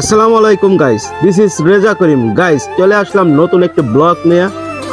আসসালামু আলাইকুম guys, this is Reza Karim. Guys, চলে আসলাম নতুন একটা ব্লগ নিয়ে।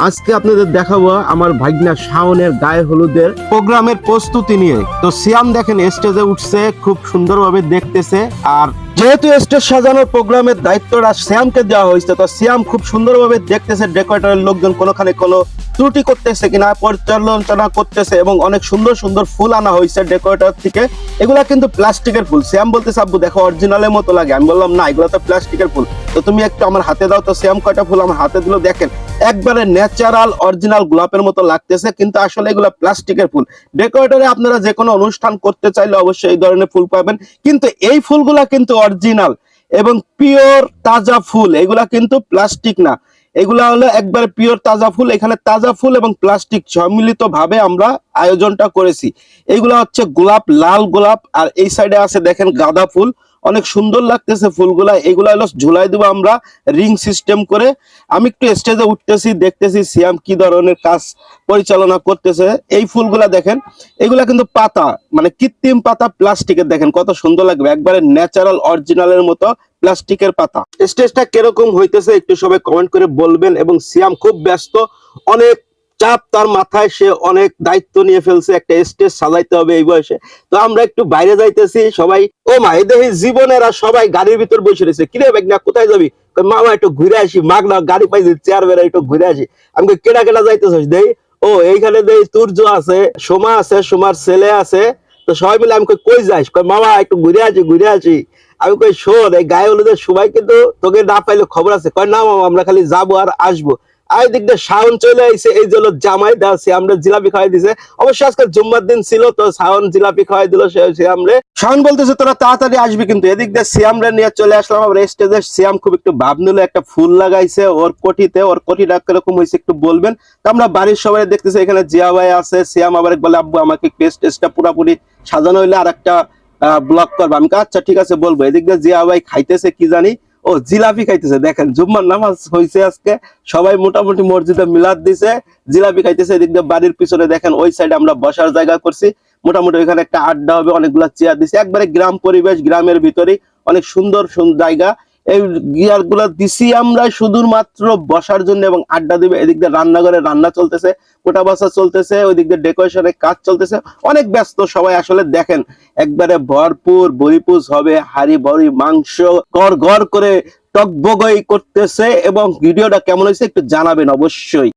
আজকে আপনাদের দেখাবো আমার ভাগনা শাওনের গায়ে হলুদের প্রোগ্রামের প্রস্তুতি নিয়ে। তো সিয়াম দেখেন স্টেজে উঠছে, খুব সুন্দরভাবে দেখতেছে। আর যেহেতু স্টেজ সাজানোর প্রোগ্রামের দায়িত্বটা সিয়ামকে দেওয়া হয়েছে, তো সিয়াম খুব সুন্দরভাবে দেখতেছে ডেকোরেটরের লোকজন কোনোখানে কোনো ত্রুটি করতেছে কিনা, পরিচালনা করতেছে। এবং অনেক সুন্দর সুন্দর ফুল আনা হয়েছে ডেকোরেটর থেকে। এগুলা কিন্তু প্লাস্টিকের ফুল। শ্যাম বলতেছে, আব্বু দেখো অরিজিনালের মতো লাগে। আমি বললাম না, এগুলো তো প্লাস্টিকের ফুল, তো তুমি একটু আমার হাতে দাও। তো শ্যাম কয়টা ফুল আমার হাতে দিল, দেখেন একবারে ন্যাচারাল অরিজিনাল গোলাপের মতো লাগতেছে, কিন্তু আসলে এগুলো প্লাস্টিকের ফুল। ডেকোরেটরে আপনারা যে কোনো অনুষ্ঠান করতে চাইলে অবশ্যই এই ধরনের ফুল পাবেন, কিন্তু এই ফুলগুলা কিন্তু অরিজিনাল এবং পিওর তাজা ফুল। এগুলা কিন্তু প্লাস্টিক না, এগুলা হলো একবারে পিওর তাজা ফুল। এখানে তাজা ফুল এবং প্লাস্টিক সম্মিলিত ভাবে আমরা আয়োজনটা করেছি। এইগুলা হচ্ছে গোলাপ, লাল গোলাপ, আর এই সাইডে আছে দেখেন গাঁদা ফুল। অনেক সুন্দর লাগতেছে ফুলগুলা। এগুলা হলো ঝুলাই দেবো আমরা রিং সিস্টেম করে। আমি একটু স্টেজে উঠতেছি, দেখতেছি সিয়াম কি ধরনের কাজ পরিচালনা করতেছে। এই ফুলগুলা দেখেন, এগুলা কিন্তু পাতা, মানে কৃত্রিম পাতা, প্লাস্টিকের। দেখেন কত সুন্দর লাগবে, একবারে ন্যাচারাল অরিজিনালের মতো প্লাস্টিকের পাতা। স্টেজটা কিরকম হইতেছে একটু সবাই কমেন্ট করে বলবেন। এবং সিয়াম খুব ব্যস্ত, অনেক চাপ তার মাথায়, সে অনেক দায়িত্ব নিয়ে ফেলছে, একটা স্টেজ সাজাইতে হবে এই বয়সে। তো আমরা একটু বাইরে যাইতেছি সবাই। ও মা, এই দেখি জীবনেরা সবাই গাড়ির ভিতর বসে রয়েছে। কিরে না কোথায় যাবি? মামা একটু ঘুরে আসি, মাগনা গাড়ি পাইছি, চেয়ার বেড়া একটু ঘুরে আসি। আমি কেডা কেডা যাইতেছিস? দেই ও এইখানে দেই তুর্য আছে, সোমা আছে, সোমার ছেলে আছে। তো সবাই মিলে আমি কই যাইস? মামা একটু ঘুরে আসি, ঘুরে আসি। আমি কই শোন, এই গায়ে হলুদের সবাই কিন্তু তোকে না পাইলে খবর আছে। কয় না মামা, আমরা খালি যাবো আর আসবো। আর দিক দিয়ে শাওন চলে আইছে, এই যে জামাই দেওয়াছে, আমরা জিলাপি খাওয়াই দিছে। অবশ্যই আজকে জুম্মার দিন ছিল, তো শাওন জিলাপি খাওয়াই দিল সিয়ামরে। শাওন বলতেছে তোরা তাড়াতাড়ি আসবি, কিন্তু এদিক দিয়ে সিয়ামরে নিয়ে চলে আসলাম আমরা স্টেজে। সিয়াম খুব একটু ভাব নিল, একটা ফুল লাগাইছে ওর কোটিতে। ওর কোটিটা কিরকম হয়েছে একটু বলবেন? তো আমরা বাড়ির সবাই দেখতেছি, এখানে জিয়া ভাই আছে। সিয়াম আবার বলে, আব্বু আমাকে স্টেজটা পুরাপুরি সাজানো হইলে আর একটা ব্লক করবো। আমি আচ্ছা ঠিক আছে বলবো। এদিক দিয়ে জিয়া ভাই খাইতেছে কি জানি, ও জিলাপি খাইতেছে। দেখেন জুম্মার নামাজ হয়েছে আজকে, সবাই মোটামুটি মসজিদে মিলাদ দিছে, জিলাপি খাইতেছে। এদিক দিয়ে বাড়ির পিছনে দেখেন ওই সাইডে আমরা বসার জায়গা করছি। মোটামুটি ওইখানে একটা আড্ডা হবে, অনেকগুলা চেয়ার দিছে, একবারে গ্রাম পরিবেশ, গ্রামের ভিতরেই অনেক সুন্দর সুন্দর জায়গা। এই গিয়ার গুলা দিছি আমরা শুধুমাত্র বসার জন্য এবং আড্ডা দিবে। এদিক দিয়ে রান্নাঘরে রান্না চলতেছে, কোটা বাসা চলতেছে, ওই দিক দিয়ে ডেকোরেশনের কাজ চলতেছে। অনেক ব্যস্ত সবাই আসলে। দেখেন একবারে ভরপুর বরিপুজ হবে, হাড়ি ভরি মাংস গড় গড় করে টকবগই করতেছে। এবং ভিডিওটা কেমন হয়েছে একটু জানাবেন অবশ্যই।